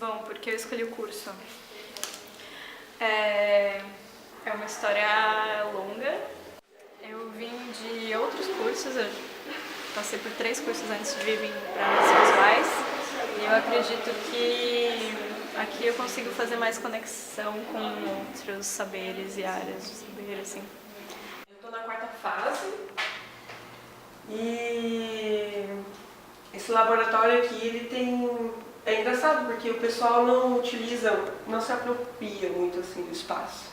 Bom, porque eu escolhi o curso. É uma história longa. Eu vim de outros cursos, eu passei por 3 cursos antes de vir para artes visuais. E eu acredito que aqui eu consigo fazer mais conexão com outros saberes e áreas de saber, assim. Eu estou na 4ª fase e esse laboratório aqui, ele tem... É engraçado porque o pessoal não utiliza, não se apropria muito assim do espaço.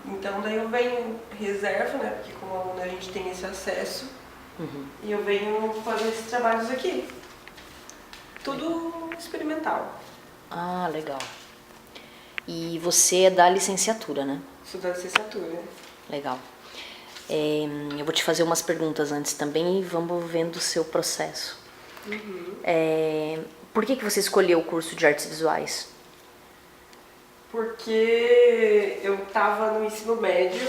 Então daí eu venho reserva, né, porque como aluna a gente tem esse acesso, e eu venho fazer esses trabalhos aqui. Tudo experimental. Ah, legal. E você é da licenciatura, né? Sou da licenciatura. Legal. Eu vou te fazer umas perguntas antes também e vamos vendo o seu processo. Por que você escolheu o curso de artes visuais? Porque eu estava no ensino médio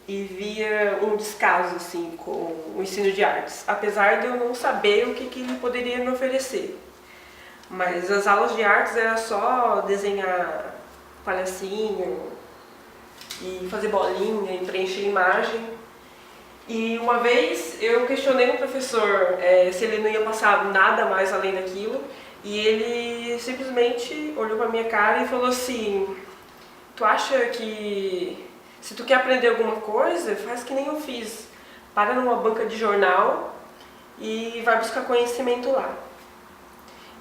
e via um descaso assim, com o ensino de artes. Apesar de eu não saber o que ele poderia me oferecer. Mas as aulas de artes era só desenhar palhacinho e fazer bolinha e preencher imagem. E uma vez eu questionei o professor se ele não ia passar nada mais além daquilo, e ele simplesmente olhou pra minha cara e falou assim: tu acha que se tu quer aprender alguma coisa, faz que nem eu fiz, para numa banca de jornal e vai buscar conhecimento lá.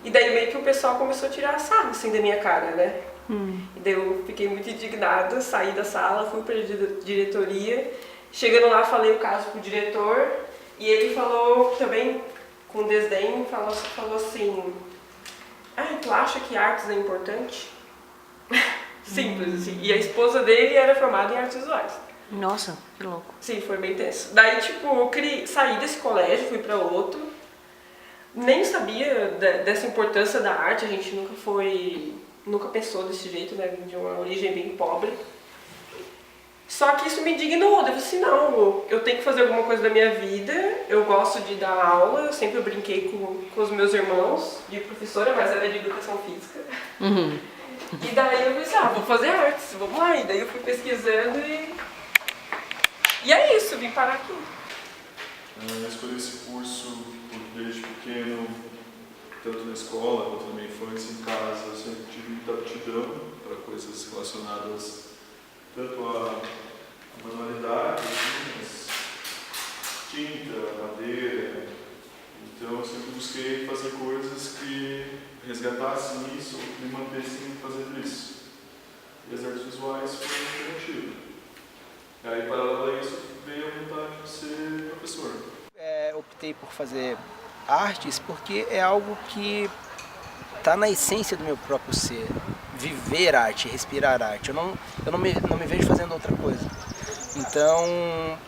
E daí meio que o pessoal começou a tirar sarro assim da minha cara, né? E daí eu fiquei muito indignada, saí da sala, fui para a diretoria. Chegando lá, falei o caso pro diretor e ele falou também, com desdém, falou assim: tu acha que artes é importante? Simples, assim. E a esposa dele era formada em artes visuais. Nossa, que louco. Sim, foi bem tenso. Daí, tipo, eu saí desse colégio, fui para outro. Nem sabia dessa importância da arte, a gente nunca pensou desse jeito, né? De uma origem bem pobre. Só que isso me indignou, eu falei assim, não, eu tenho que fazer alguma coisa da minha vida, eu gosto de dar aula, eu sempre brinquei com os meus irmãos, de professora, mas ela é de educação física. E daí eu pensei, vou fazer artes, vamos lá, e daí eu fui pesquisando e é isso, vim parar aqui. Eu escolhi esse curso porque desde pequeno, tanto na escola quanto na minha infância, em casa, eu sempre tive muita aptidão para coisas relacionadas tanto a manualidade, tinta, madeira. Então eu sempre busquei fazer coisas que resgatassem isso, me mantessem fazendo isso. E as artes visuais foram uma alternativa. E aí, paralelo a isso, veio a vontade de ser professor. Optei por fazer artes porque é algo que está na essência do meu próprio ser. Viver arte, respirar arte. Eu não me vejo fazendo outra coisa. Então,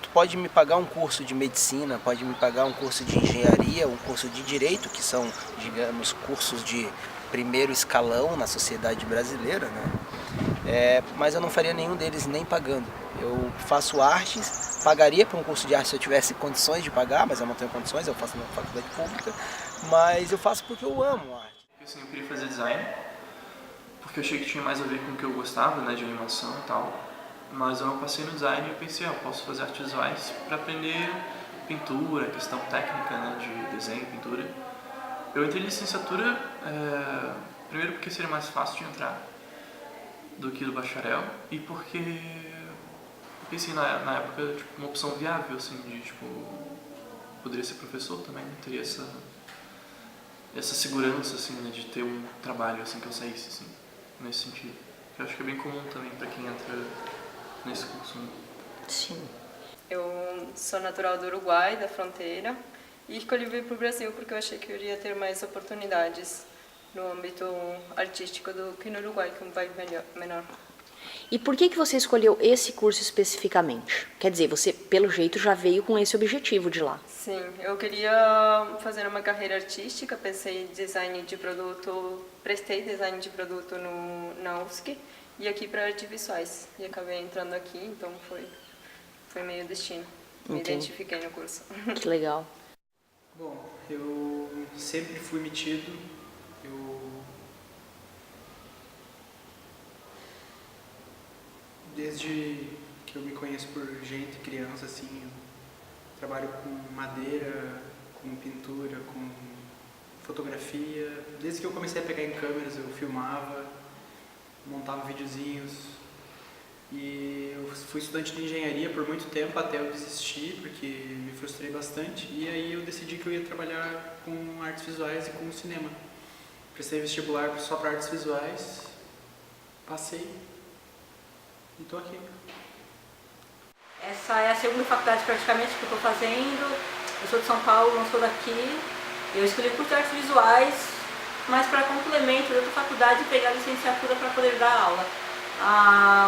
tu pode me pagar um curso de medicina, pode me pagar um curso de engenharia, um curso de direito, que são, digamos, cursos de primeiro escalão na sociedade brasileira, né? Mas eu não faria nenhum deles nem pagando. Eu faço artes, pagaria para um curso de arte se eu tivesse condições de pagar, mas eu não tenho condições, eu faço na faculdade pública, mas eu faço porque eu amo arte. Assim, eu queria fazer design, porque eu achei que tinha mais a ver com o que eu gostava, né, de animação e tal. Mas eu passei no design e eu pensei, eu posso fazer artes visuais para aprender pintura, questão técnica, né, de desenho, pintura. Eu entrei em licenciatura, primeiro porque seria mais fácil de entrar do que do bacharel, e porque eu pensei na época, tipo, uma opção viável, assim, de, tipo, poderia ser professor também, né, teria essa segurança, assim, né, de ter um trabalho, assim, que eu saísse, assim, nesse sentido. Que eu acho que é bem comum também para quem entra nesse curso, né? Sim. Eu sou natural do Uruguai, da fronteira, e escolhi vir para o Brasil porque eu achei que eu iria ter mais oportunidades no âmbito artístico do que no Uruguai, que é um país menor. E por que você escolheu esse curso especificamente? Quer dizer, você, pelo jeito, já veio com esse objetivo de lá. Sim, eu queria fazer uma carreira artística, pensei em design de produto, prestei design de produto na UFSC e aqui para artes visuais. E acabei entrando aqui, então foi meio destino. Me identifiquei no curso. Que legal. Bom, eu sempre fui metido desde que eu me conheço por gente, criança, assim, eu trabalho com madeira, com pintura, com fotografia. Desde que eu comecei a pegar em câmeras, eu filmava, montava videozinhos. E eu fui estudante de engenharia por muito tempo até eu desistir, porque me frustrei bastante. E aí eu decidi que eu ia trabalhar com artes visuais e com cinema. Prestei vestibular só para artes visuais, passei e tô aqui. Essa é a segunda faculdade praticamente que eu estou fazendo. Eu sou de São Paulo, não sou daqui. Eu escolhi curso de artes visuais, mas para complemento de outra faculdade pegar a licenciatura para poder dar aula.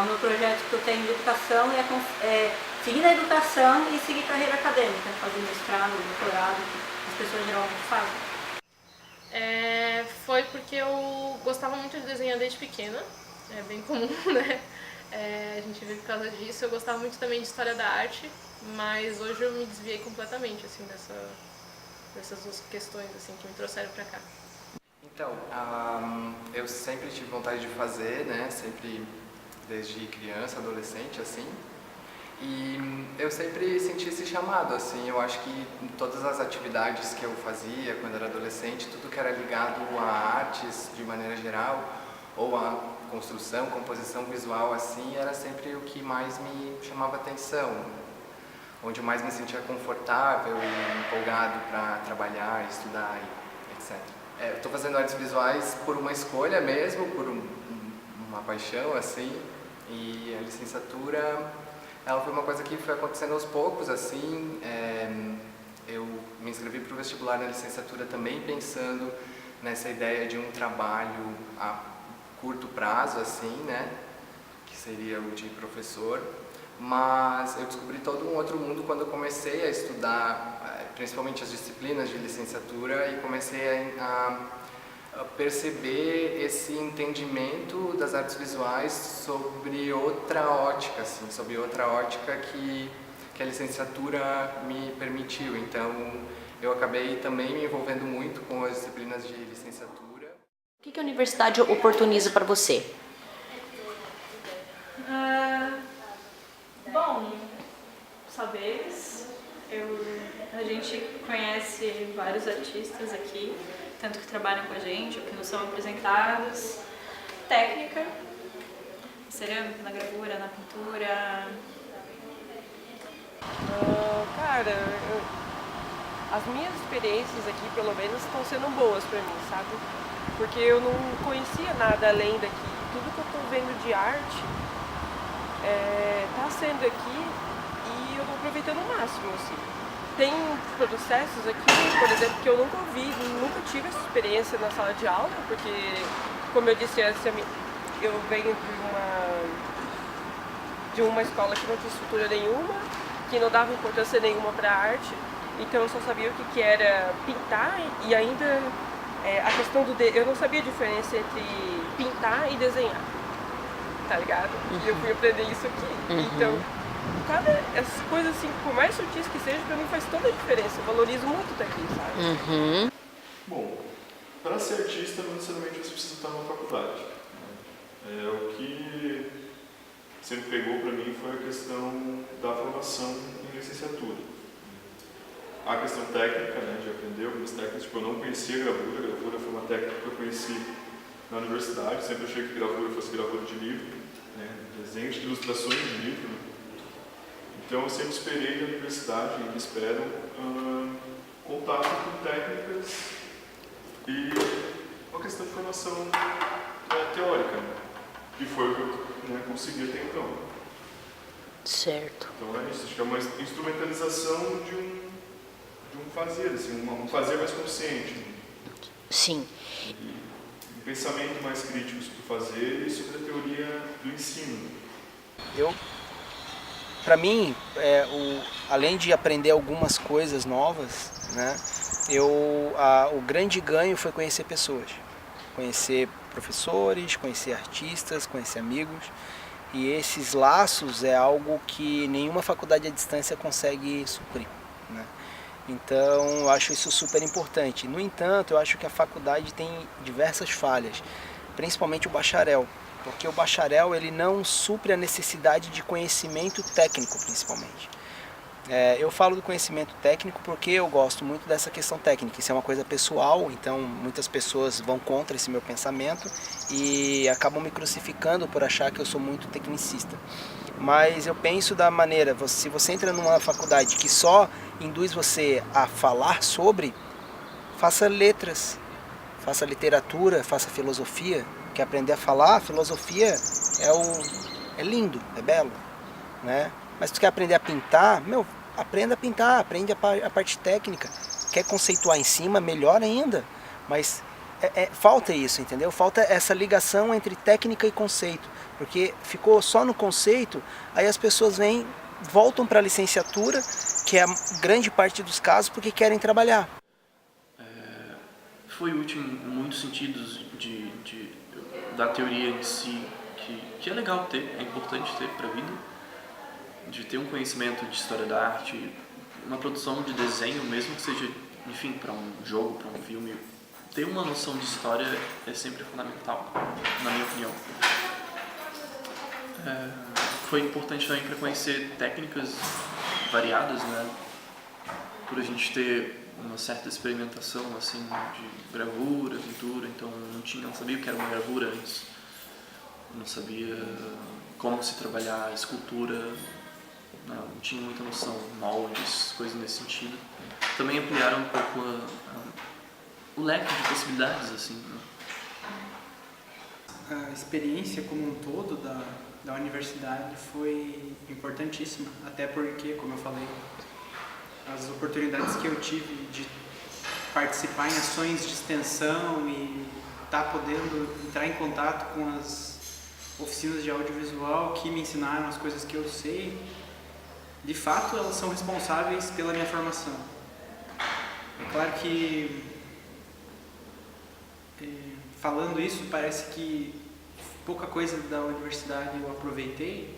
O meu projeto que eu tenho de educação é seguir na educação e seguir carreira acadêmica, fazer mestrado, doutorado, que as pessoas geralmente fazem. Foi porque eu gostava muito de desenhar desde pequena, é bem comum, né? A gente vê por causa disso. Eu gostava muito também de história da arte, mas hoje eu me desviei completamente assim, dessas duas questões assim, que me trouxeram pra cá. Então, eu sempre tive vontade de fazer, né? Sempre desde criança, adolescente, assim. E eu sempre senti esse chamado, assim. Eu acho que em todas as atividades que eu fazia quando era adolescente, tudo que era ligado a artes de maneira geral, ou a construção, composição visual, assim, era sempre o que mais me chamava atenção, onde eu mais me sentia confortável e empolgado para trabalhar, estudar, etc. Eu estou fazendo artes visuais por uma escolha mesmo, por uma paixão, assim, e a licenciatura, ela foi uma coisa que foi acontecendo aos poucos, assim. Eu me inscrevi para o vestibular na licenciatura também pensando nessa ideia de um trabalho a curto prazo, assim, né, que seria o de professor, mas eu descobri todo um outro mundo quando eu comecei a estudar, principalmente as disciplinas de licenciatura, e comecei a perceber esse entendimento das artes visuais sobre outra ótica, assim, sobre outra ótica que a licenciatura me permitiu. Então, eu acabei também me envolvendo muito com as disciplinas de licenciatura. O que a universidade oportuniza para você? Bom, saberes. A gente conhece vários artistas aqui, tanto que trabalham com a gente, ou que nos são apresentados. Técnica, na cerâmica, na gravura, na pintura. Cara, as minhas experiências aqui, pelo menos, estão sendo boas pra mim, sabe? Porque eu não conhecia nada além daqui. Tudo que eu tô vendo de arte tá sendo aqui e eu tô aproveitando o máximo, assim. Tem processos aqui, por exemplo, que eu nunca ouvi, nunca tive essa experiência na sala de aula, porque, como eu disse antes, eu venho de uma escola que não tinha estrutura nenhuma, que não dava importância nenhuma para a arte, então eu só sabia o que era pintar e ainda a questão eu não sabia a diferença entre pintar e desenhar, tá ligado? E eu fui aprender isso aqui. Então, essas coisas assim, por mais sutis que seja, pra mim faz toda a diferença. Eu valorizo muito daqui, sabe? Bom, para ser artista não necessariamente você precisa estar numa faculdade. O que sempre pegou para mim foi a questão da formação em licenciatura. A questão técnica, né, de aprender algumas técnicas, tipo, eu não conhecia gravura. A gravura foi uma técnica que eu conheci na universidade, sempre achei que gravura fosse gravura de livro, né, desenhos, ilustrações de livro. Né. Então eu sempre esperei na universidade, e espero, contato com técnicas e uma questão de formação teórica, né, que foi o que eu consegui até então. Certo. Então é isso, acho que é uma instrumentalização de um fazer, assim, um fazer mais consciente. Sim. Um pensamento mais crítico sobre o fazer e sobre a teoria do ensino. Para mim, além de aprender algumas coisas novas, né, o grande ganho foi conhecer pessoas. Conhecer professores, conhecer artistas, conhecer amigos. E esses laços é algo que nenhuma faculdade à distância consegue suprir, né? Então, eu acho isso super importante. No entanto, eu acho que a faculdade tem diversas falhas, principalmente o bacharel. porque o bacharel ele não supre a necessidade de conhecimento técnico, principalmente. Eu falo do conhecimento técnico porque eu gosto muito dessa questão técnica. Isso é uma coisa pessoal, então muitas pessoas vão contra esse meu pensamento e acabam me crucificando por achar que eu sou muito tecnicista. Mas eu penso da maneira, se você entra numa faculdade que só induz você a falar sobre, faça letras, faça literatura, faça filosofia. Quer aprender a falar, filosofia é lindo, é belo, né? Mas se tu quer aprender a pintar, aprenda a pintar, aprende a parte técnica. Quer conceituar em cima, melhor ainda. Mas falta isso, entendeu? Falta essa ligação entre técnica e conceito. Porque ficou só no conceito, aí as pessoas voltam para a licenciatura, que é a grande parte dos casos, porque querem trabalhar. Foi útil em muitos sentidos da teoria em si, que é legal ter, é importante ter para a vida. De ter um conhecimento de história da arte, uma produção de desenho, mesmo que seja, enfim, para um jogo, para um filme, ter uma noção de história é sempre fundamental, na minha opinião. Foi importante também para conhecer técnicas variadas, né? Por a gente ter uma certa experimentação assim de gravura, pintura, então não sabia o que era uma gravura antes, não sabia como se trabalhar a escultura. Não tinha muita noção, moldes, coisas nesse sentido. Também ampliaram um pouco o leque de possibilidades, assim. Né? A experiência como um todo da universidade foi importantíssima, até porque, como eu falei, as oportunidades que eu tive de participar em ações de extensão e estar podendo entrar em contato com as oficinas de audiovisual que me ensinaram as coisas que eu sei, de fato elas são responsáveis pela minha formação. É claro que falando isso parece que pouca coisa da universidade eu aproveitei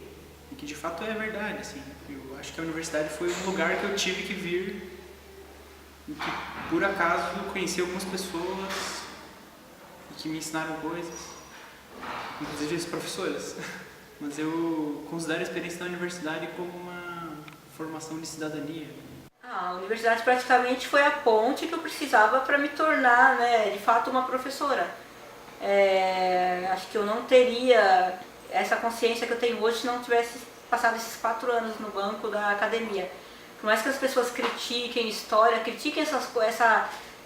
e que de fato é verdade, assim. Eu acho que a universidade foi um lugar que eu tive que vir e que por acaso conheci algumas pessoas e que me ensinaram coisas, inclusive os professores. Mas eu considero a experiência da universidade como uma formação de cidadania. A universidade praticamente foi a ponte que eu precisava para me tornar, né, de fato uma professora. Acho que eu não teria essa consciência que eu tenho hoje se não tivesse passado esses 4 anos no banco da academia. Por mais que as pessoas critiquem história, critiquem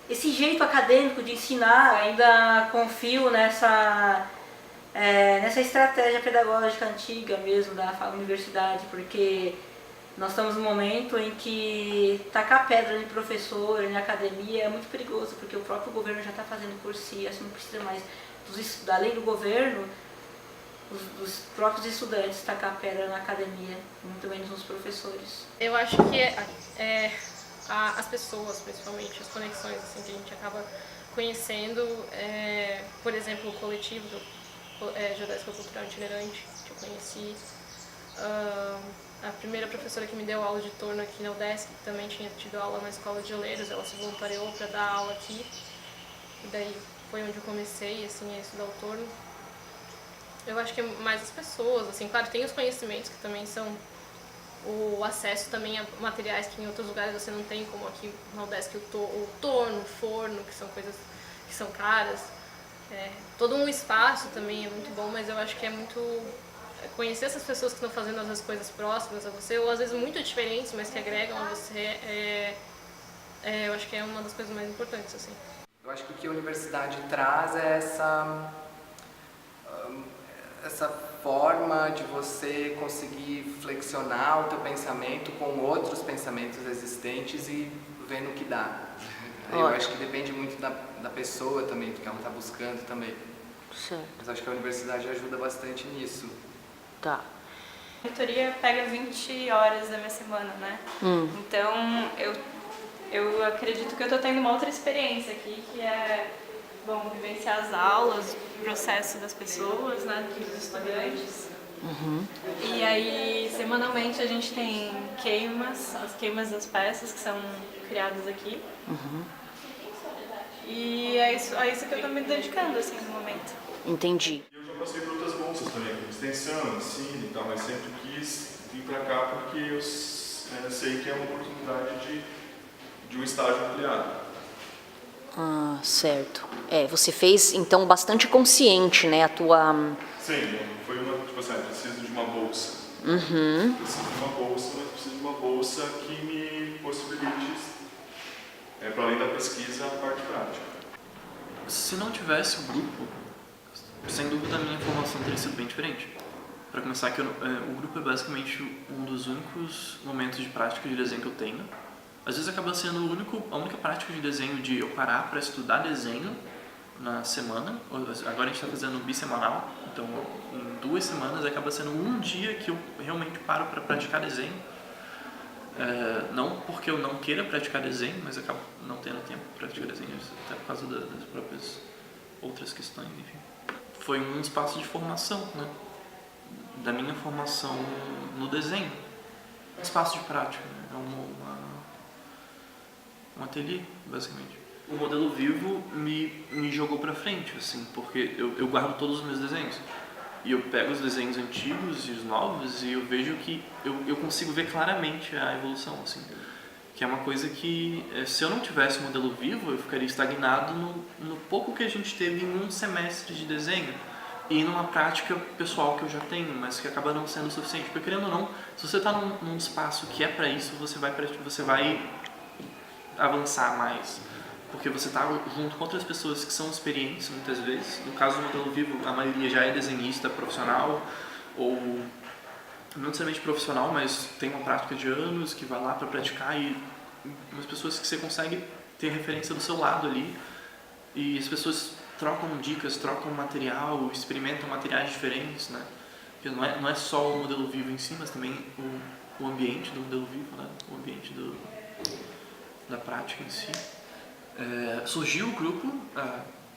esse jeito acadêmico de ensinar, ainda confio nessa estratégia pedagógica antiga mesmo da universidade, porque nós estamos num momento em que tacar pedra em professor, em academia, é muito perigoso, porque o próprio governo já está fazendo por si, assim, não precisa mais, além do governo, dos próprios estudantes tacar pedra na academia, muito menos nos professores. Eu acho que as pessoas, principalmente, as conexões assim, que a gente acaba conhecendo, por exemplo, o coletivo Geodésica Cultural Itinerante, que eu conheci. A primeira professora que me deu aula de torno aqui na UDESC, que também tinha tido aula na Escola de Oleiros, ela se voluntariou para dar aula aqui. E daí foi onde eu comecei assim, a estudar o torno. Eu acho que é mais as pessoas, assim, claro, tem os conhecimentos que também são o acesso também a materiais que em outros lugares você não tem, como aqui na UDESC o torno, o forno, que são coisas que são caras. Todo um espaço também é muito bom, mas eu acho que é muito conhecer essas pessoas que estão fazendo as coisas próximas a você, ou às vezes muito diferentes, mas que agregam a você, eu acho que é uma das coisas mais importantes, assim. Eu acho que o que a universidade traz é essa forma de você conseguir flexionar o teu pensamento com outros pensamentos existentes e ver no que dá. Eu acho que depende muito da pessoa também, do que ela está buscando também. Certo. Mas acho que a universidade ajuda bastante nisso. Tá. A mentoria pega 20 horas da minha semana, né? Então, eu acredito que eu tô tendo uma outra experiência aqui, que é, bom, vivenciar as aulas, o processo das pessoas, né, dos estudantes. E aí, semanalmente, a gente tem as queimas das peças que são criadas aqui. E é isso que eu tô me dedicando, assim, no momento. Entendi. Eu já passei por outras bolsas bolsas também, como extensão, ensino e tal, mas sempre quis vir para cá porque eu sei que é uma oportunidade de um estágio ampliado. Ah, certo. Você fez então bastante consciente, né, a tua... Sim, foi uma, tipo assim, preciso de uma bolsa. Uhum. Preciso de uma bolsa, mas preciso de uma bolsa que me possibilite, para além da pesquisa, a parte prática. Se não tivesse o grupo, sem dúvida a minha formação teria sido bem diferente. Para começar, o grupo é basicamente um dos únicos momentos de prática de desenho que eu tenho. Às vezes acaba sendo a única prática de desenho de eu parar para estudar desenho na semana. Agora a gente está fazendo bissemanal, então em 2 semanas acaba sendo um dia que eu realmente paro para praticar desenho. Não porque eu não queira praticar desenho, mas acabo não tendo tempo para praticar desenho, até por causa das próprias outras questões, enfim. Foi um espaço de formação, né? Da minha formação no desenho. Espaço de prática, né? Um ateliê, basicamente. O modelo vivo me jogou para frente, assim, porque eu guardo todos os meus desenhos. E eu pego os desenhos antigos e os novos e eu vejo que eu consigo ver claramente a evolução, assim. Que é uma coisa que, se eu não tivesse o modelo vivo, eu ficaria estagnado no pouco que a gente teve em um semestre de desenho. E numa prática pessoal que eu já tenho, mas que acaba não sendo o suficiente. Porque, querendo ou não, se você está num espaço que é para isso, você vai avançar mais. Porque você está junto com outras pessoas que são experientes, muitas vezes. No caso do modelo vivo, a maioria já é desenhista profissional, ou não necessariamente profissional, mas tem uma prática de anos, que vai lá para praticar, e umas pessoas que você consegue ter referência do seu lado ali. E as pessoas trocam dicas, trocam material, experimentam materiais diferentes, né? Porque não é só o modelo vivo em si, mas também o ambiente do modelo vivo, né? O ambiente da prática em si. Surgiu o grupo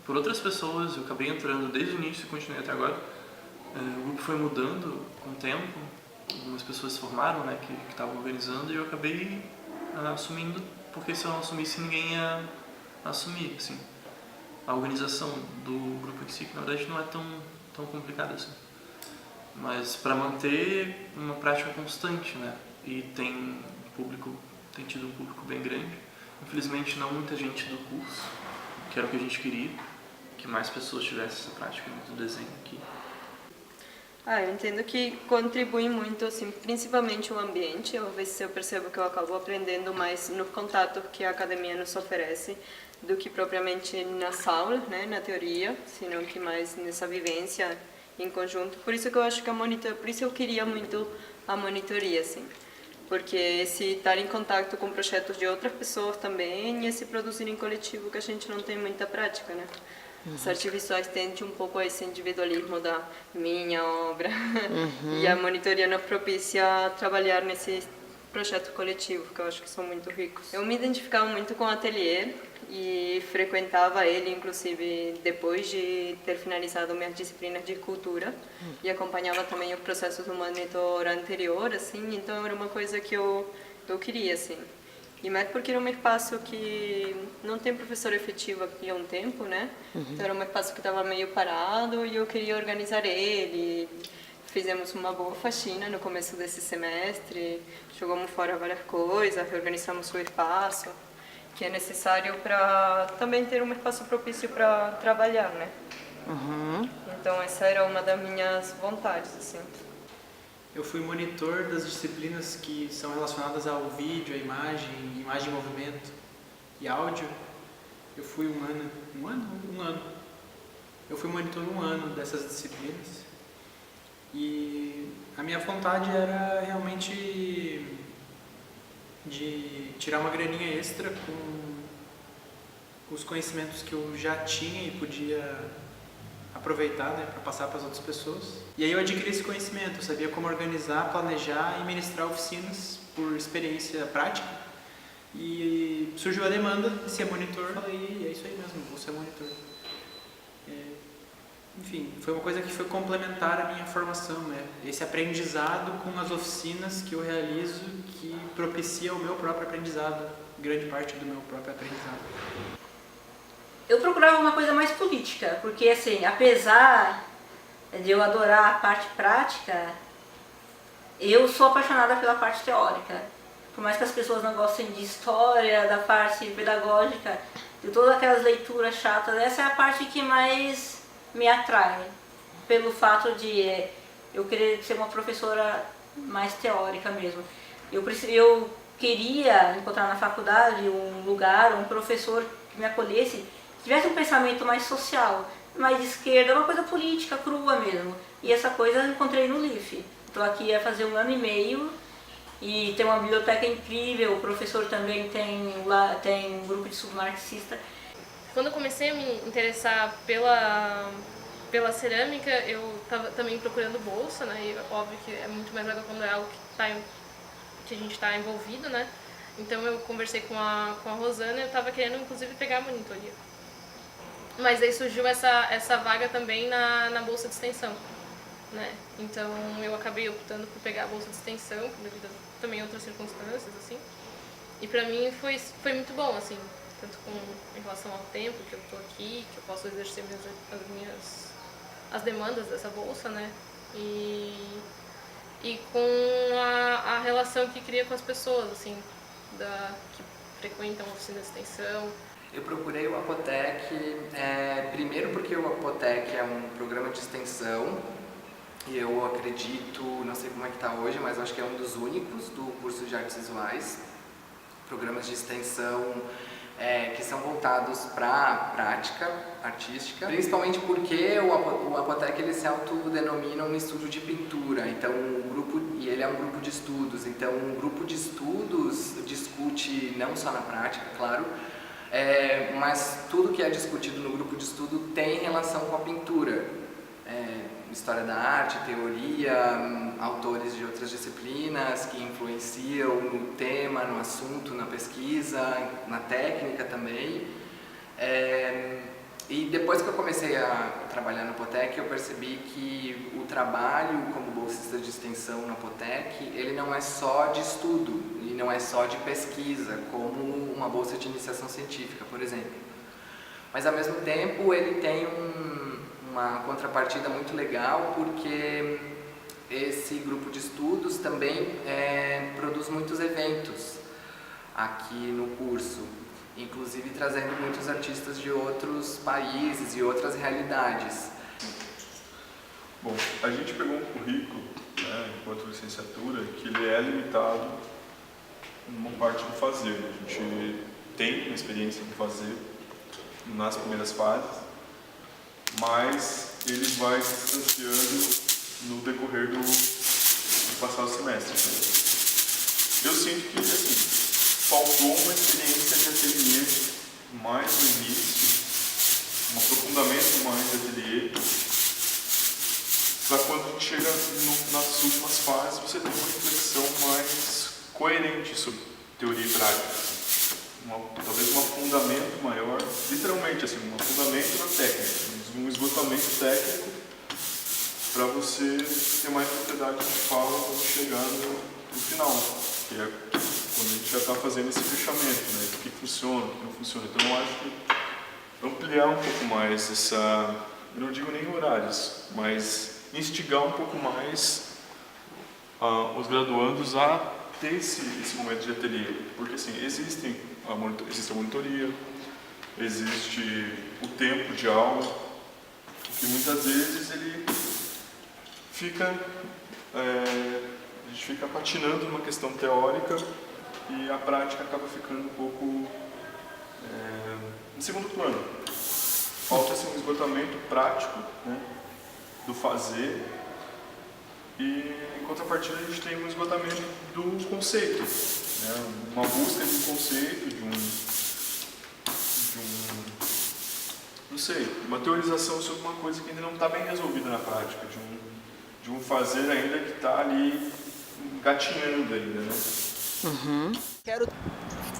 por outras pessoas, eu acabei entrando desde o início e continuei até agora. O grupo foi mudando com o tempo, algumas pessoas se formaram, né, que estavam organizando, e eu acabei assumindo, porque se eu não assumisse, ninguém ia assumir, assim. A organização do grupo em si, que na verdade não é tão complicada assim. Mas para manter uma prática constante, né, e tem tido um público bem grande. Infelizmente não muita gente do curso, que era o que a gente queria, que mais pessoas tivessem essa prática do desenho aqui. Eu entendo que contribui muito, assim, principalmente o ambiente. Às vezes eu percebo que eu acabo aprendendo mais no contato que a academia nos oferece do que propriamente nas aulas, né, na teoria, senão que mais nessa vivência em conjunto. Por isso que eu acho que por isso eu queria muito a monitoria, assim. Porque esse estar em contato com projetos de outras pessoas também e esse produzir em coletivo que a gente não tem muita prática, né? As artes visuais tendem um pouco a esse individualismo da minha obra e a monitoria nos propicia trabalhar nesse projeto coletivo, que eu acho que são muito ricos. Eu me identificava muito com o ateliê e frequentava ele, inclusive, depois de ter finalizado minhas disciplinas de cultura e acompanhava também o processo do monitor anterior, assim, então era uma coisa que eu queria, assim. E mais porque era um espaço que não tem professor efetivo aqui há um tempo, né? Então era um espaço que estava meio parado e eu queria organizar ele. Fizemos uma boa faxina no começo desse semestre, jogamos fora várias coisas, reorganizamos o espaço, que é necessário para também ter um espaço propício para trabalhar, né? Então essa era uma das minhas vontades, assim. Eu fui monitor das disciplinas que são relacionadas ao vídeo, à imagem em movimento e áudio. Eu fui um ano. Eu fui monitor 1 ano dessas disciplinas. E a minha vontade era realmente de tirar uma graninha extra com os conhecimentos que eu já tinha e podia aproveitar, né, para passar para as outras pessoas. E aí eu adquiri esse conhecimento, eu sabia como organizar, planejar e ministrar oficinas por experiência prática. E surgiu a demanda de ser monitor, falei, é isso aí mesmo, vou ser monitor. Enfim, foi uma coisa que foi complementar à minha formação, né? Esse aprendizado com as oficinas que eu realizo, que propicia o meu próprio aprendizado, grande parte do meu próprio aprendizado. Eu procurava uma coisa mais política, porque assim, apesar de eu adorar a parte prática, eu sou apaixonada pela parte teórica. Por mais que as pessoas não gostem de história, da parte pedagógica, de todas aquelas leituras chatas, essa é a parte que mais me atrai, pelo fato de eu querer ser uma professora mais teórica mesmo. Eu queria encontrar na faculdade um lugar, um professor que me acolhesse, que tivesse um pensamento mais social, mais de esquerda, uma coisa política, crua mesmo. E essa coisa eu encontrei no LIF. Estou aqui há fazer 1 ano e meio e tem uma biblioteca incrível, o professor também tem um grupo de estudo marxista. Quando eu comecei a me interessar pela cerâmica, eu estava também procurando bolsa, né? E óbvio que é muito mais legal quando é algo que a gente está envolvido, né? Então eu conversei com a Rosana e eu estava querendo inclusive pegar a monitoria. Mas aí surgiu essa vaga também na bolsa de extensão, né? Então eu acabei optando por pegar a bolsa de extensão, devido a também outras circunstâncias, assim. E pra mim foi muito bom, assim, tanto em relação ao tempo que eu tô aqui, que eu posso exercer as demandas dessa bolsa, né? E com a relação que cria com as pessoas, assim, que frequentam a oficina de extensão. Eu procurei o Apotec, primeiro porque o Apotec é um programa de extensão e eu acredito, não sei como é que está hoje, mas acho que é um dos únicos do curso de artes visuais, programas de extensão que são voltados para a prática artística, principalmente porque o Apotec ele se autodenomina um estúdio de pintura, então ele é um grupo de estudos, então um grupo de estudos discute não só na prática, claro, mas tudo que é discutido no grupo de estudo tem relação com a pintura. História da arte, teoria, autores de outras disciplinas que influenciam no tema, no assunto, na pesquisa, na técnica também. E depois que eu comecei a trabalhar no Apotec, eu percebi que o trabalho como bolsista de extensão no Apotec, ele não é só de estudo, ele não é só de pesquisa, como uma bolsa de iniciação científica, por exemplo. Mas ao mesmo tempo ele tem uma contrapartida muito legal, porque esse grupo de estudos também produz muitos eventos aqui no curso, inclusive trazendo muitos artistas de outros países e outras realidades. Bom, a gente pegou um currículo, né, enquanto licenciatura, que ele é limitado numa parte do fazer. A gente tem uma experiência de fazer nas primeiras fases, mas ele vai se distanciando no decorrer do passar o semestre. Eu sinto que faltou uma experiência de ateliê mais no início, um aprofundamento mais de ateliê, para quando a gente chega nas últimas fases você ter uma reflexão mais coerente sobre teoria e prática. Talvez um afundamento maior, literalmente assim, um afundamento na técnica, um esgotamento técnico para você ter mais propriedade de fala quando chegar no final, que é quando a gente já está fazendo esse fechamento, né? O que funciona, o que não funciona. Então eu acho que ampliar um pouco mais eu não digo nem horários, mas instigar um pouco mais os graduandos a ter esse momento de ateliê, porque assim, existe a monitoria, existe o tempo de aula, que muitas vezes ele fica, a gente fica patinando numa questão teórica e a prática acaba ficando um pouco em segundo plano. Falta um esgotamento prático, né, do fazer, e em contrapartida a gente tem um esgotamento do conceito, né, uma busca de um conceito, não sei, uma teorização sobre uma coisa que ainda não está bem resolvida na prática, de um fazer ainda que está ali engatinhando ainda, né? Uhum. Quero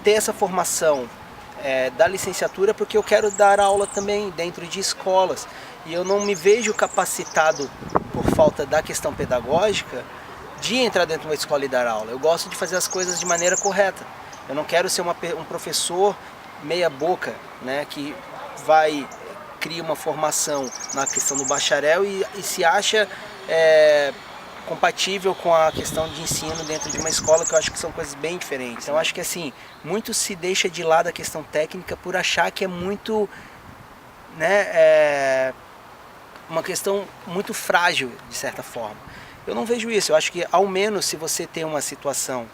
ter essa formação da licenciatura porque eu quero dar aula também dentro de escolas e eu não me vejo capacitado por falta da questão pedagógica de entrar dentro de uma escola e dar aula. Eu gosto de fazer as coisas de maneira correta. Eu não quero ser um professor meia boca, né, que vai cria uma formação na questão do bacharel e se acha compatível com a questão de ensino dentro de uma escola, que eu acho que são coisas bem diferentes. Então, eu acho que assim, muito se deixa de lado a questão técnica por achar que é muito, né, uma questão muito frágil, de certa forma. Eu não vejo isso. Eu acho que, ao menos, se você tem uma situação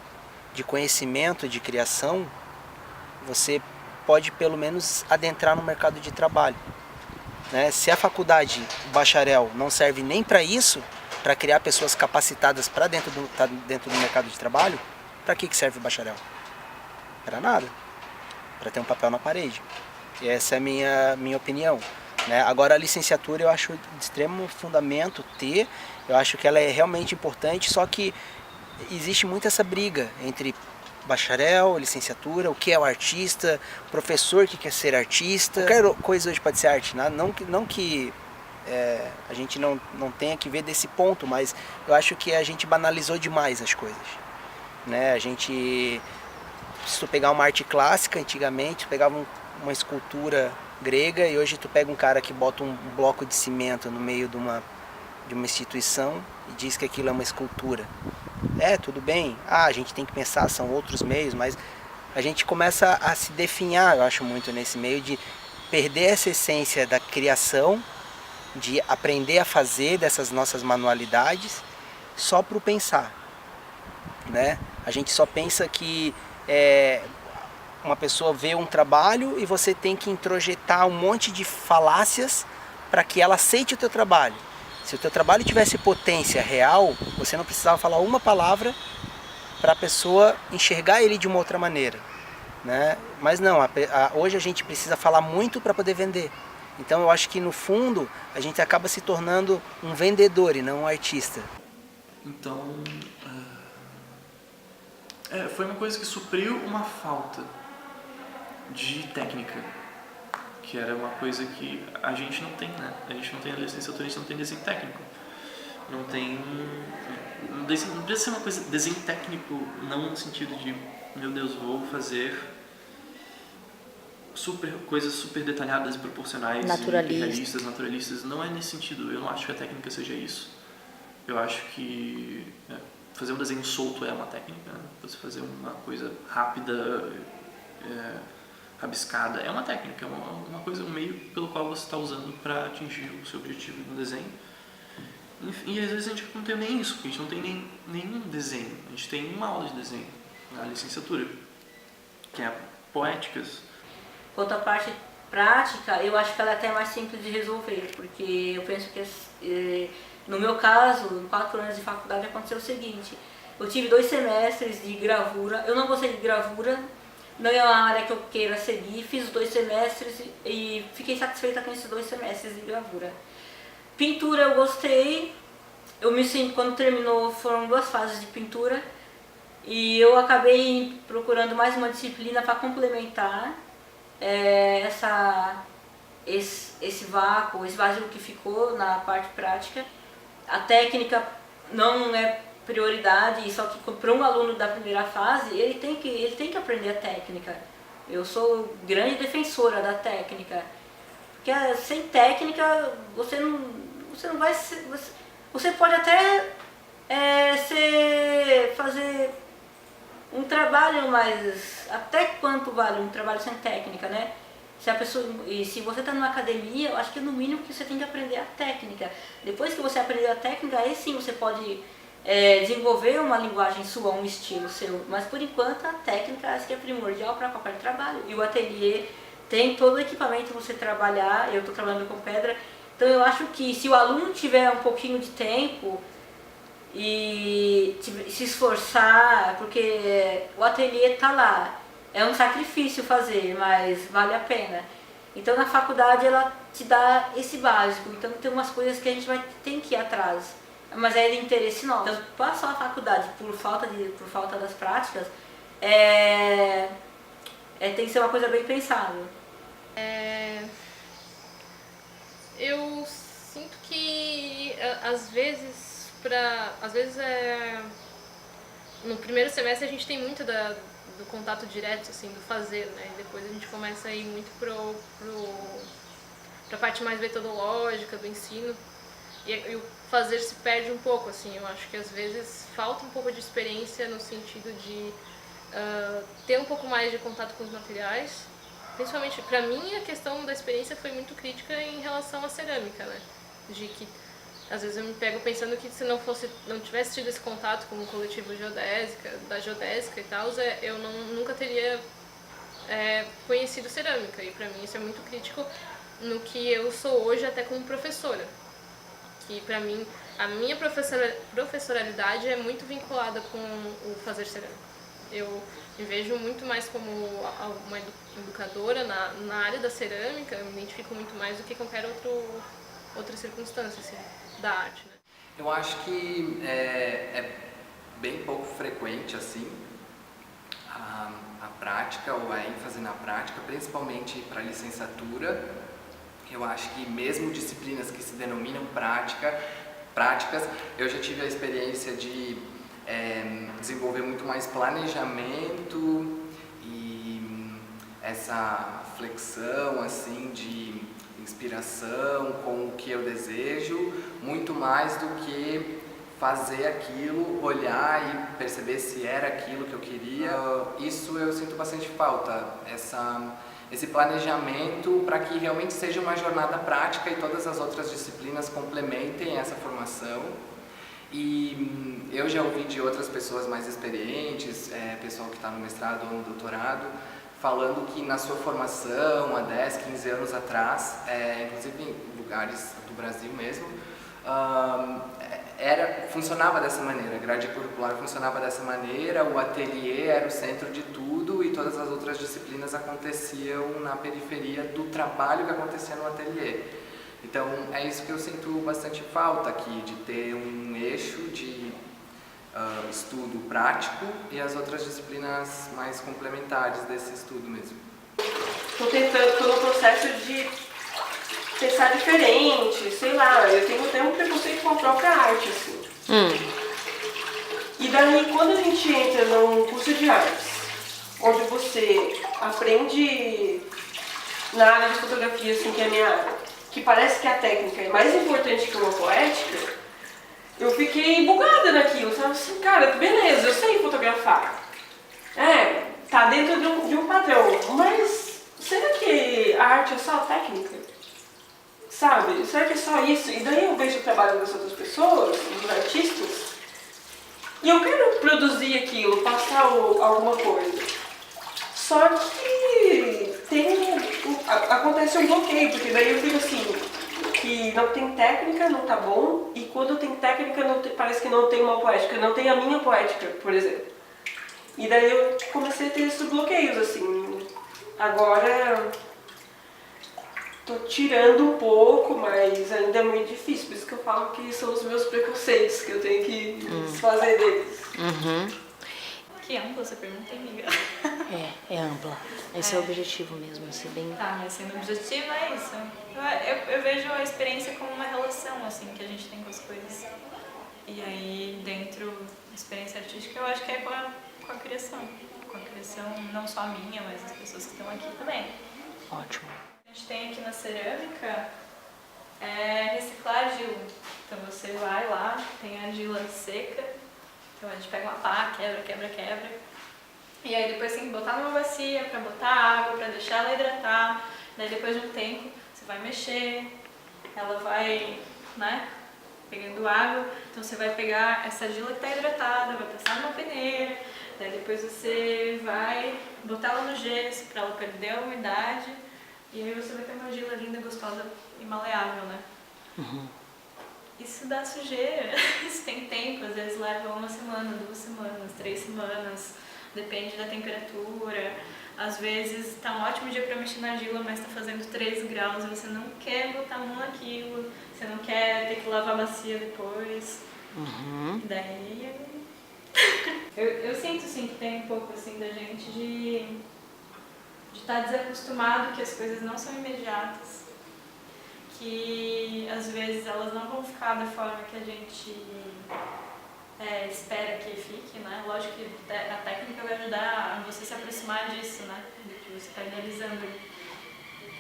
de conhecimento, de criação, você pode, pelo menos, adentrar no mercado de trabalho. Né? Se a faculdade, o bacharel, não serve nem para isso, para criar pessoas capacitadas para dentro do mercado de trabalho, para que serve o bacharel? Para nada. Para ter um papel na parede. E essa é a minha opinião. Né? Agora, a licenciatura eu acho de extremo fundamento ter, eu acho que ela é realmente importante, só que existe muito essa briga entre bacharel, licenciatura, o que é o artista, o professor que quer ser artista. Qualquer coisa hoje pode ser arte, né? Não que a gente não tenha que ver desse ponto, mas eu acho que a gente banalizou demais as coisas. Né? A gente, se tu pegar uma arte clássica, antigamente, tu pegava uma escultura grega e hoje tu pega um cara que bota um bloco de cimento no meio de uma instituição e diz que aquilo é uma escultura. Tudo bem, a gente tem que pensar, são outros meios, mas a gente começa a se definhar, eu acho, muito nesse meio de perder essa essência da criação, de aprender a fazer dessas nossas manualidades só para o pensar. Né? A gente só pensa que uma pessoa vê um trabalho e você tem que introjetar um monte de falácias para que ela aceite o teu trabalho. Se o teu trabalho tivesse potência real, você não precisava falar uma palavra para a pessoa enxergar ele de uma outra maneira. Né? Mas não, hoje a gente precisa falar muito para poder vender. Então eu acho que no fundo a gente acaba se tornando um vendedor e não um artista. Então, foi uma coisa que supriu uma falta de técnica, que era uma coisa que a gente não tem, né? A gente não tem a licenciatura, a gente não tem desenho técnico. Não tem... Não precisa ser uma coisa... Desenho técnico não no sentido de, meu Deus, vou fazer coisas super detalhadas e proporcionais, realistas, naturalistas. Não é nesse sentido. Eu não acho que a técnica seja isso. Eu acho que fazer um desenho solto é uma técnica. Você fazer uma coisa rápida, rabiscada, é uma técnica, é uma coisa, um meio pelo qual você está usando para atingir o seu objetivo no desenho. E às vezes a gente não tem nem isso, porque a gente não tem nenhum desenho. A gente tem uma aula de desenho na licenciatura, que é poéticas. Quanto à parte prática, eu acho que ela é até mais simples de resolver, porque eu penso que, no meu caso, em 4 anos de faculdade, aconteceu o seguinte: eu tive 2 semestres de gravura, eu não gostei de gravura, não é uma área que eu queira seguir, fiz os 2 semestres e fiquei satisfeita com esses 2 semestres de gravura. Pintura eu gostei, quando terminou foram 2 fases de pintura e eu acabei procurando mais uma disciplina para complementar esse vácuo, esse vazio que ficou na parte prática. A técnica não é prioridade, só que para um aluno da primeira fase, ele tem que aprender a técnica. Eu sou grande defensora da técnica, porque sem técnica você não vai ser, você pode até fazer um trabalho, mas até quanto vale um trabalho sem técnica, né? Se você está numa academia, eu acho que no mínimo que você tem que aprender a técnica. Depois que você aprender a técnica, aí sim você pode desenvolver uma linguagem sua, um estilo seu. Mas por enquanto a técnica acho que é primordial para qualquer trabalho. E o ateliê tem todo o equipamento para você trabalhar. Eu estou trabalhando com pedra, então eu acho que se o aluno tiver um pouquinho de tempo e se esforçar, porque o ateliê está lá. É um sacrifício fazer, mas vale a pena. Então na faculdade ela te dá esse básico, então tem umas coisas que a gente tem que ir atrás. Mas é de interesse nosso. Então passar a faculdade por falta das práticas, tem que ser uma coisa bem pensada. Eu sinto que às vezes no primeiro semestre a gente tem muito do contato direto, assim, do fazer, né? E depois a gente começa a ir muito a parte mais metodológica do ensino. E o fazer se perde um pouco, assim, eu acho que às vezes falta um pouco de experiência no sentido de ter um pouco mais de contato com os materiais. Principalmente, para mim, a questão da experiência foi muito crítica em relação à cerâmica, né? De que, às vezes, eu me pego pensando que se não tivesse tido esse contato com o coletivo da geodésica e tal, eu nunca teria conhecido cerâmica. E para mim isso é muito crítico no que eu sou hoje até como professora. Que para mim, a minha professoralidade é muito vinculada com o fazer cerâmica. Eu me vejo muito mais como uma educadora na área da cerâmica, eu me identifico muito mais do que qualquer outra circunstância assim, da arte. Né? Eu acho que é bem pouco frequente assim a prática ou a ênfase na prática, principalmente para licenciatura. Eu acho que mesmo disciplinas que se denominam práticas, eu já tive a experiência de desenvolver muito mais planejamento e essa flexão assim de inspiração com o que eu desejo, muito mais do que fazer aquilo, olhar e perceber se era aquilo que eu queria. Isso eu sinto bastante falta, esse planejamento para que realmente seja uma jornada prática e todas as outras disciplinas complementem essa formação. E eu já ouvi de outras pessoas mais experientes, pessoal que está no mestrado ou no doutorado, falando que na sua formação, há 10, 15 anos atrás, inclusive em lugares do Brasil mesmo, funcionava dessa maneira, a grade curricular funcionava dessa maneira, o ateliê era o centro de tudo e todas as outras disciplinas aconteciam na periferia do trabalho que acontecia no ateliê. Então é isso que eu sinto bastante falta aqui, de ter um eixo de estudo prático e as outras disciplinas mais complementares desse estudo mesmo. Estou no processo de pensar diferente, sei lá, eu tenho até um preconceito com a própria arte, assim. E daí, quando a gente entra num curso de artes, onde você aprende na área de fotografia, assim, que é a minha área, que parece que a técnica é mais importante que uma poética, eu fiquei bugada naquilo, sabe? Assim, cara, beleza, eu sei fotografar. Tá dentro de um padrão, mas será que a arte é só técnica? Sabe? Será que é só isso? E daí eu vejo o trabalho das outras pessoas, dos artistas, e eu quero produzir aquilo, passar alguma coisa. Só que acontece um bloqueio, porque daí eu fico assim, que não tem técnica, não tá bom, e quando tem técnica parece que não tem uma poética, não tem a minha poética, por exemplo. E daí eu comecei a ter esses bloqueios, assim. Agora tô tirando um pouco, mas ainda é muito difícil, por isso que eu falo que são os meus preconceitos, que eu tenho que desfazer deles. Que ampla essa pergunta, amiga? É ampla. Esse é o objetivo mesmo, ser bem... Tá, mas sendo objetivo é isso. Eu vejo a experiência como uma relação, assim, que a gente tem com as coisas. E aí, dentro da experiência artística, eu acho que é com a criação. Com a criação, não só a minha, mas as pessoas que estão aqui também. Ótimo. A gente tem aqui na cerâmica reciclar argila. Então você vai lá, tem a argila seca, então a gente pega uma pá, quebra. E aí depois tem que botar numa bacia pra botar água, pra deixar ela hidratar. Daí depois de um tempo você vai mexer, ela vai, né, pegando água. Então você vai pegar essa argila que tá hidratada, vai passar numa peneira. Daí depois você vai botar ela no gesso pra ela perder a umidade. E aí você vai ter uma argila linda, gostosa e maleável, né? Isso dá sujeira, isso tem tempo, às vezes leva 1 semana, 2 semanas, 3 semanas, depende da temperatura. Às vezes tá um ótimo dia pra mexer na argila, mas tá fazendo 3 graus e você não quer botar a mão naquilo, você não quer ter que lavar a bacia depois. Daí eu sinto sim que tem um pouco assim da gente de estar desacostumado que as coisas não são imediatas, que às vezes elas não vão ficar da forma que a gente espera que fique, né? Lógico que a técnica vai ajudar a você se aproximar disso, né? Do que você está idealizando.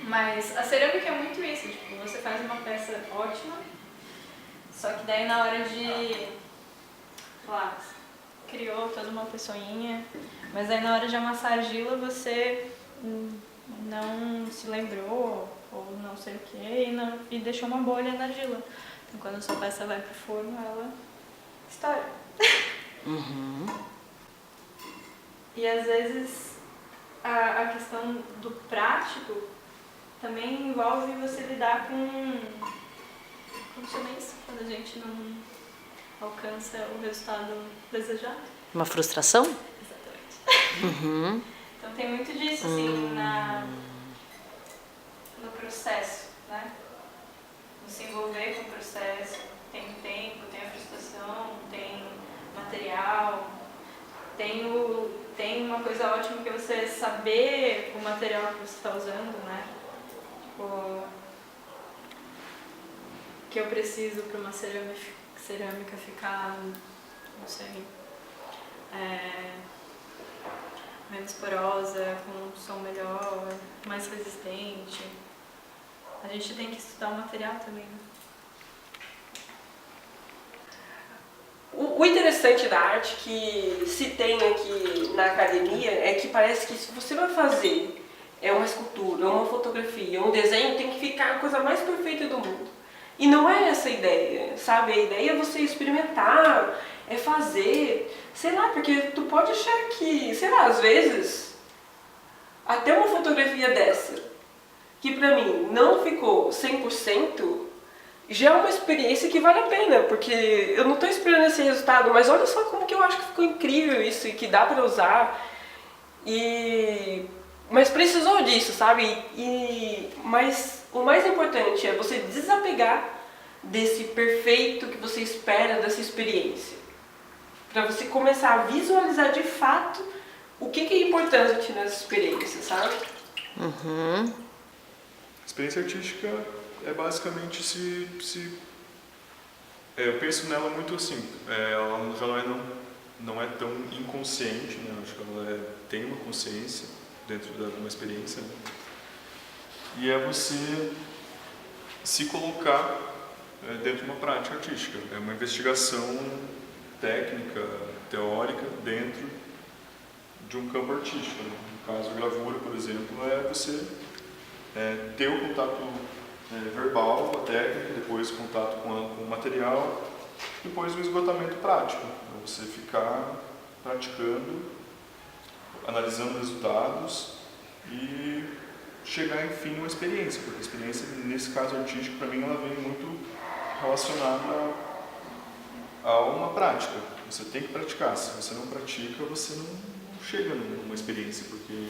Mas a cerâmica é muito isso, tipo, você faz uma peça ótima, só que daí na hora de, sei lá, criou toda uma pessoinha, mas aí na hora de amassar a argila você não se lembrou, ou não sei o que, e deixou uma bolha na argila. Então quando a sua peça vai pro forno, ela estoura. E às vezes a questão do prático também envolve você lidar com silêncio, quando a gente não alcança o resultado desejado. Uma frustração? Exatamente. Então tem muito disso, assim, no processo, né? No se envolver com o processo. Tem tempo, tem a frustração, tem material, tem uma coisa ótima que é você saber o material que você está usando, né? Tipo, que eu preciso para uma cerâmica ficar, não sei, menos porosa, com um som melhor, mais resistente. A gente tem que estudar o material também, né? O interessante da arte que se tem aqui na academia é que parece que se você vai fazer uma escultura, uma fotografia, um desenho, tem que ficar a coisa mais perfeita do mundo. E não é essa a ideia, sabe? A ideia é você experimentar, é fazer, sei lá, porque tu pode achar que, sei lá, às vezes, até uma fotografia dessa, que pra mim não ficou 100%, já é uma experiência que vale a pena, porque eu não estou esperando esse resultado, mas olha só como que eu acho que ficou incrível isso e que dá para usar. Mas precisou disso, sabe? Mas o mais importante é você desapegar desse perfeito que você espera dessa experiência, para você começar a visualizar de fato o que é importante nessa experiência, sabe? Experiência artística é basicamente eu penso nela muito assim, ela já não é tão inconsciente, né? Acho que ela tem uma consciência dentro de uma experiência, né? E é você se colocar dentro de uma prática artística, é uma investigação técnica, teórica dentro de um campo artístico, né? No caso, a gravura, por exemplo, é você ter o contato verbal com a técnica, depois o contato com o material, depois o esgotamento prático. Você ficar praticando, analisando resultados e chegar, enfim, a uma experiência, porque a experiência, nesse caso artístico, para mim, ela vem muito relacionada a uma prática. Você tem que praticar. Se você não pratica, você não chega numa experiência, porque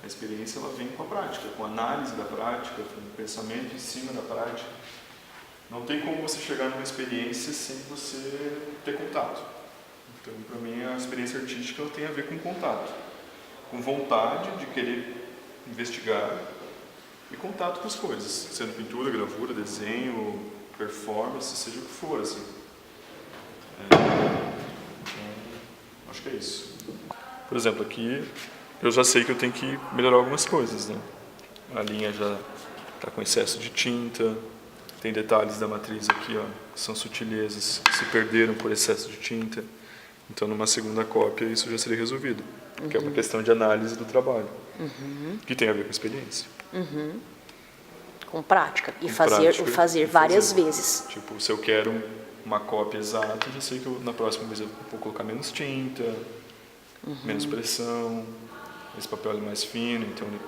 a experiência ela vem com a prática, com a análise da prática, com o pensamento em cima da prática. Não tem como você chegar numa experiência sem você ter contato. Então, para mim, a experiência artística ela tem a ver com contato, com vontade de querer investigar e contato com as coisas, sendo pintura, gravura, desenho, performance, seja o que for, assim. Então, acho que é isso. Por exemplo, aqui eu já sei que eu tenho que melhorar algumas coisas, né? A linha já está com excesso de tinta, tem detalhes da matriz aqui, ó, que são sutilezas, que se perderam por excesso de tinta. Então, numa segunda cópia, isso já seria resolvido, que é uma questão de análise do trabalho, que tem a ver com experiência. Com prática. E fazer várias vezes. Tipo, se eu quero uma cópia exata, eu já sei que na próxima vez eu vou colocar menos tinta, menos pressão, esse papel é mais fino, então ele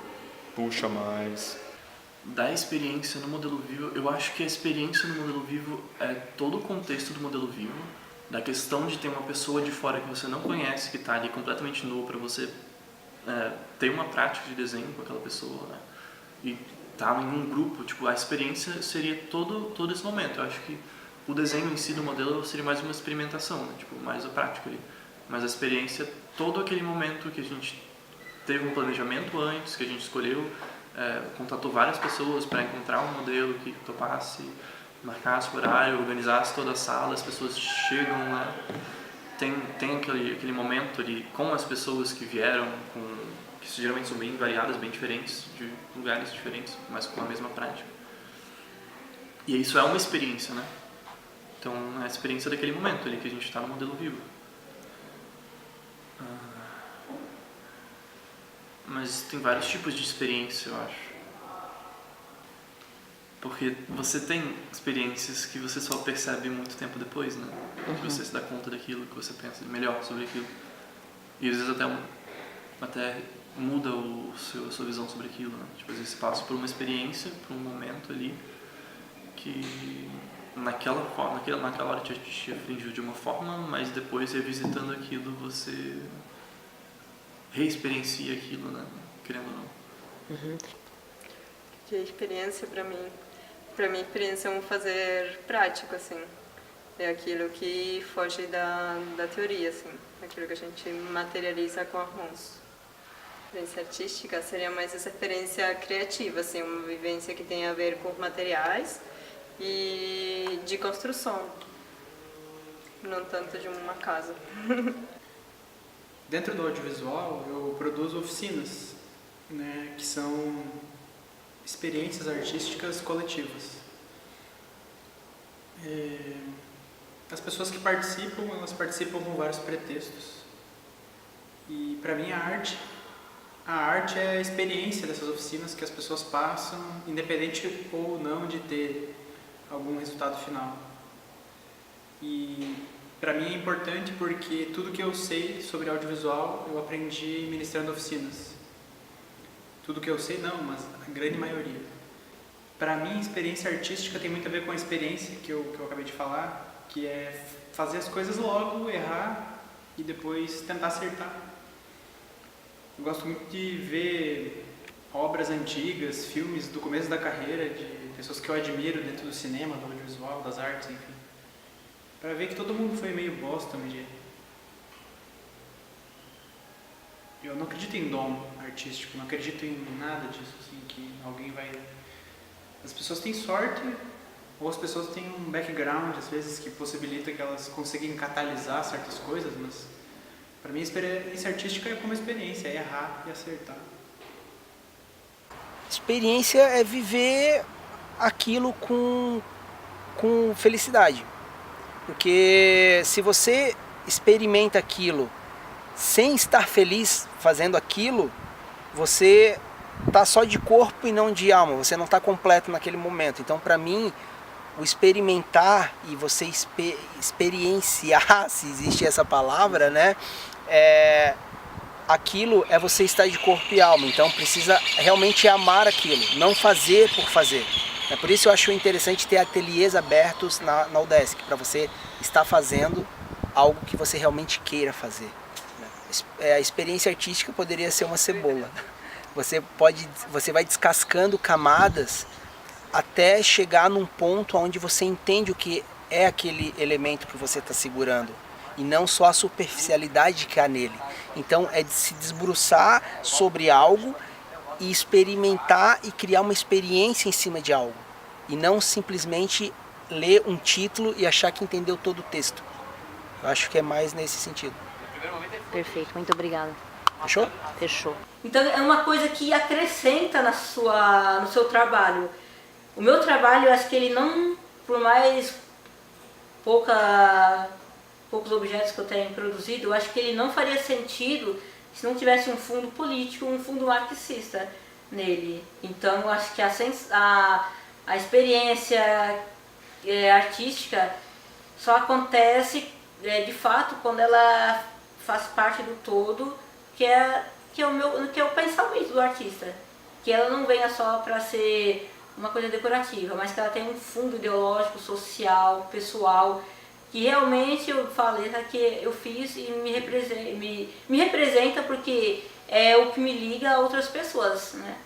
puxa mais. Da experiência no modelo vivo, eu acho que a experiência no modelo vivo é todo o contexto do modelo vivo, da questão de ter uma pessoa de fora que você não conhece, que está ali completamente nua para você ter uma prática de desenho com aquela pessoa, né? E tá em um grupo, tipo, a experiência seria todo esse momento. Eu acho que o desenho em si do modelo seria mais uma experimentação, né? Tipo, mais a prática ali. Mas a experiência, todo aquele momento que a gente teve um planejamento antes, que a gente escolheu, contatou várias pessoas para encontrar um modelo que topasse, marcasse o horário, organizasse toda a sala, as pessoas chegam lá. tem aquele momento ali com as pessoas que vieram, que geralmente são bem variadas, bem diferentes, de lugares diferentes, mas com a mesma prática. E isso é uma experiência, né? Então, é a experiência daquele momento ali que a gente está no modelo vivo. Mas tem vários tipos de experiência, eu acho. Porque você tem experiências que você só percebe muito tempo depois, né? Que você se dá conta daquilo, que você pensa melhor sobre aquilo. E às vezes até muda a sua visão sobre aquilo, né? Tipo, às vezes você passa por uma experiência, por um momento ali, que naquela hora te afligiu de uma forma, mas depois, revisitando aquilo, você reexperiencia aquilo, né? Querendo ou não. De experiência, para mim, experiência é um fazer prático, assim. É aquilo que foge da teoria, assim. Aquilo que a gente materializa com as mãos. Experiência artística seria mais essa experiência criativa, assim, uma vivência que tem a ver com materiais e de construção, não tanto de uma casa. Dentro do audiovisual, eu produzo oficinas, né, que são experiências artísticas coletivas. As pessoas que participam, elas participam com vários pretextos. E para mim a arte é a experiência dessas oficinas que as pessoas passam, independente ou não de ter algum resultado final. E para mim é importante porque tudo que eu sei sobre audiovisual eu aprendi ministrando oficinas. Tudo que eu sei não, mas a grande maioria. Para mim, experiência artística tem muito a ver com a experiência que eu acabei de falar, que é fazer as coisas logo, errar e depois tentar acertar. Eu gosto muito de ver obras antigas, filmes do começo da carreira, de pessoas que eu admiro dentro do cinema, do audiovisual, das artes, enfim. Para ver que todo mundo foi meio bosta um dia. Eu não acredito em dom artístico, não acredito em nada disso, assim, que alguém vai... As pessoas têm sorte, ou as pessoas têm um background, às vezes, que possibilita que elas consigam catalisar certas coisas, mas para mim a experiência artística é como experiência, é errar e acertar. Experiência é viver aquilo com felicidade. Porque se você experimenta aquilo sem estar feliz fazendo aquilo, você está só de corpo e não de alma, você não está completo naquele momento. Então, para mim, o experimentar e você experienciar, se existe essa palavra, né? Aquilo é você estar de corpo e alma. Então, precisa realmente amar aquilo, não fazer por fazer. É por isso que eu acho interessante ter ateliês abertos na UDESC, para você estar fazendo algo que você realmente queira fazer. A experiência artística poderia ser uma cebola. Você vai descascando camadas até chegar num ponto onde você entende o que é aquele elemento que você está segurando e não só a superficialidade que há nele. Então é de se debruçar sobre algo e experimentar e criar uma experiência em cima de algo e não simplesmente ler um título e achar que entendeu todo o texto. Eu acho que é mais nesse sentido. Perfeito, muito obrigada. Fechou? Fechou. Então é uma coisa que acrescenta no seu trabalho. O meu trabalho, eu acho que ele não, por mais poucos objetos que eu tenha produzido, eu acho que ele não faria sentido se não tivesse um fundo político, um fundo marxista nele. Então eu acho que a experiência artística só acontece de fato quando ela faz parte do todo, que é o pensamento do artista. Que ela não venha só para ser uma coisa decorativa, mas que ela tem um fundo ideológico, social, pessoal, que realmente eu falei que eu fiz e me representa porque é o que me liga a outras pessoas, né?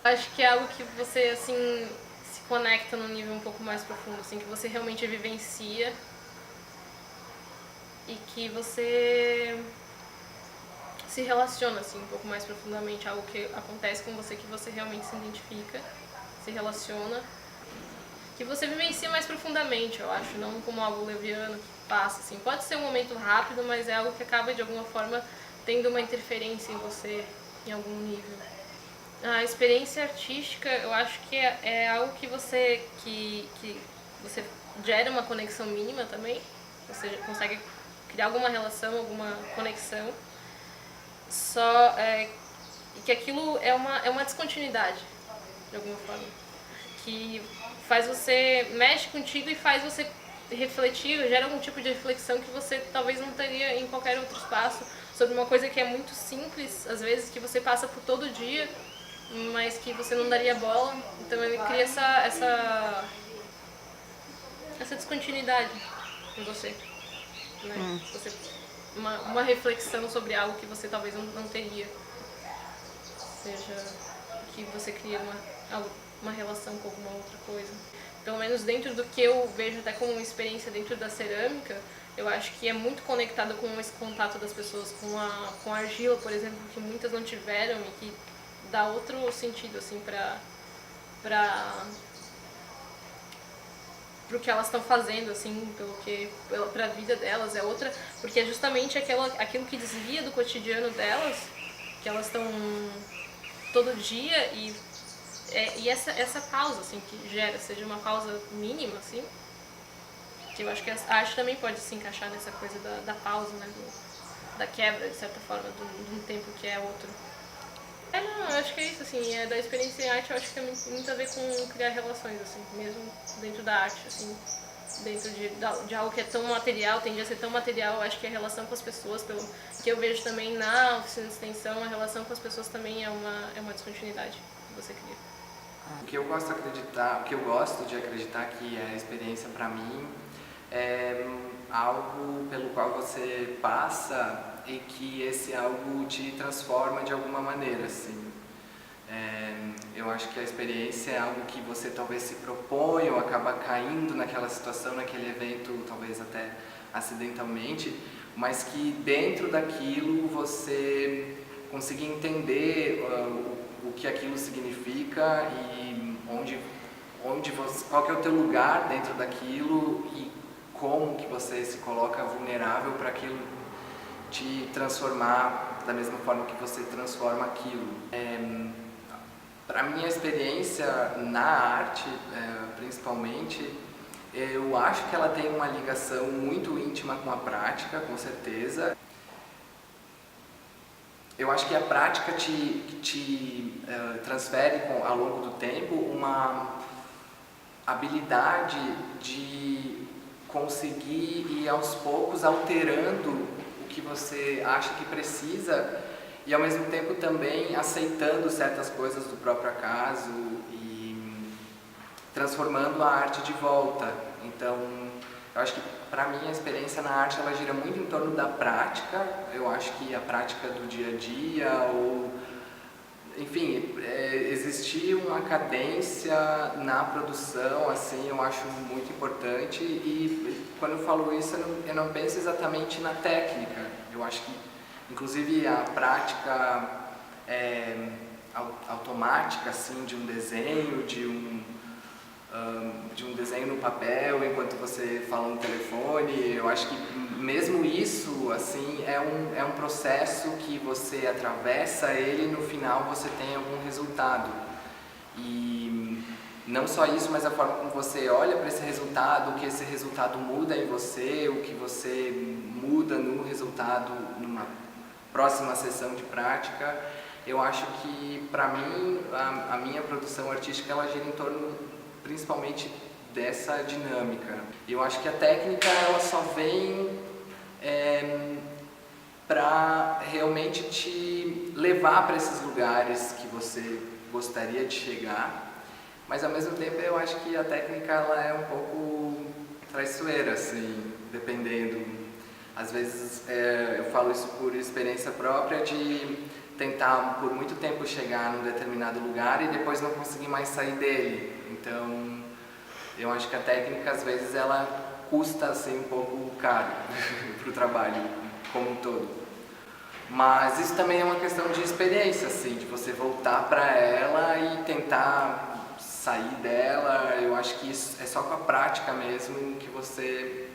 Acho que é algo que você, assim, se conecta num nível um pouco mais profundo, assim, que você realmente vivencia e que você se relaciona, assim, um pouco mais profundamente, algo que acontece com você, que você realmente se identifica, se relaciona, que você vivencia mais profundamente, eu acho, não como algo leviano, passa, assim. Pode ser um momento rápido, mas é algo que acaba de alguma forma tendo uma interferência em você em algum nível. A experiência artística, eu acho que é algo que você gera uma conexão mínima também, você consegue criar alguma relação, alguma conexão, só que aquilo é uma descontinuidade, de alguma forma, que faz você, mexe contigo e faz você refletir, gera algum tipo de reflexão que você talvez não teria em qualquer outro espaço, sobre uma coisa que é muito simples, às vezes, que você passa por todo dia, mas que você não daria bola. Então ele cria essa descontinuidade em você, né? Você, uma reflexão sobre algo que você talvez não teria, seja que você cria uma relação com alguma outra coisa. Pelo menos dentro do que eu vejo até como uma experiência dentro da cerâmica, eu acho que é muito conectado com esse contato das pessoas com a argila, por exemplo, que muitas não tiveram e que dá outro sentido, assim, para o que elas estão fazendo, assim, para a vida delas, é outra, porque é justamente aquilo que desvia do cotidiano delas, que elas estão todo dia, e essa pausa, assim, que gera, seja uma pausa mínima, assim, que eu acho que a arte também pode se encaixar nessa coisa da pausa, né, da quebra, de certa forma, de um tempo que é outro. Não, eu acho que é isso, assim, da experiência em arte, eu acho que tem muito a ver com criar relações, assim, mesmo dentro da arte, assim, dentro de algo que é tão material, tende a ser tão material, eu acho que a relação com as pessoas, pelo que eu vejo também na oficina de extensão, a relação com as pessoas também é uma descontinuidade que você cria. O que eu gosto de acreditar que é a experiência para mim é algo pelo qual você passa e que esse algo te transforma de alguma maneira, assim. Eu acho que a experiência é algo que você talvez se propõe ou acaba caindo naquela situação, naquele evento, talvez até acidentalmente, mas que dentro daquilo você consiga entender o que aquilo significa e qual que é o teu lugar dentro daquilo e como que você se coloca vulnerável para aquilo te transformar da mesma forma que você transforma aquilo. Para mim, a experiência na arte, principalmente, eu acho que ela tem uma ligação muito íntima com a prática, com certeza. Eu acho que a prática te transfere ao longo do tempo uma habilidade de conseguir ir aos poucos alterando o que você acha que precisa e ao mesmo tempo também aceitando certas coisas do próprio acaso e transformando a arte de volta. Então, eu acho que para mim a experiência na arte ela gira muito em torno da prática. Eu acho que a prática do dia a dia ou enfim, existir uma cadência na produção, assim, eu acho muito importante e quando eu falo isso eu não penso exatamente na técnica. Eu acho que, inclusive, a prática automática, assim, de um desenho, de um desenho no papel enquanto você fala no telefone, eu acho que mesmo isso, assim, é um processo que você atravessa ele e no final você tem algum resultado. E não só isso, mas a forma como você olha para esse resultado, o que esse resultado muda em você, o que você muda no resultado numa próxima sessão de prática. Eu acho que, para mim, a minha produção artística ela gira em torno principalmente dessa dinâmica. Eu acho que a técnica ela só vem para realmente te levar para esses lugares que você gostaria de chegar, mas ao mesmo tempo eu acho que a técnica ela é um pouco traiçoeira, assim, dependendo. Às vezes eu falo isso por experiência própria de tentar por muito tempo chegar num determinado lugar e depois não conseguir mais sair dele. Então, eu acho que a técnica, às vezes, ela custa, assim, um pouco caro para o trabalho como um todo. Mas isso também é uma questão de experiência, assim, de você voltar para ela e tentar sair dela. Eu acho que isso é só com a prática mesmo que você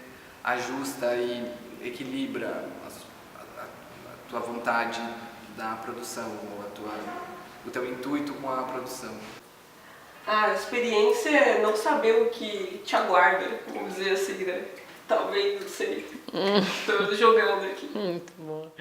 ajusta e equilibra a tua vontade da produção, ou o teu intuito com a produção? A experiência é não saber o que te aguarda, vamos dizer assim, né? Talvez, não sei. Estou jogando aqui. Muito bom.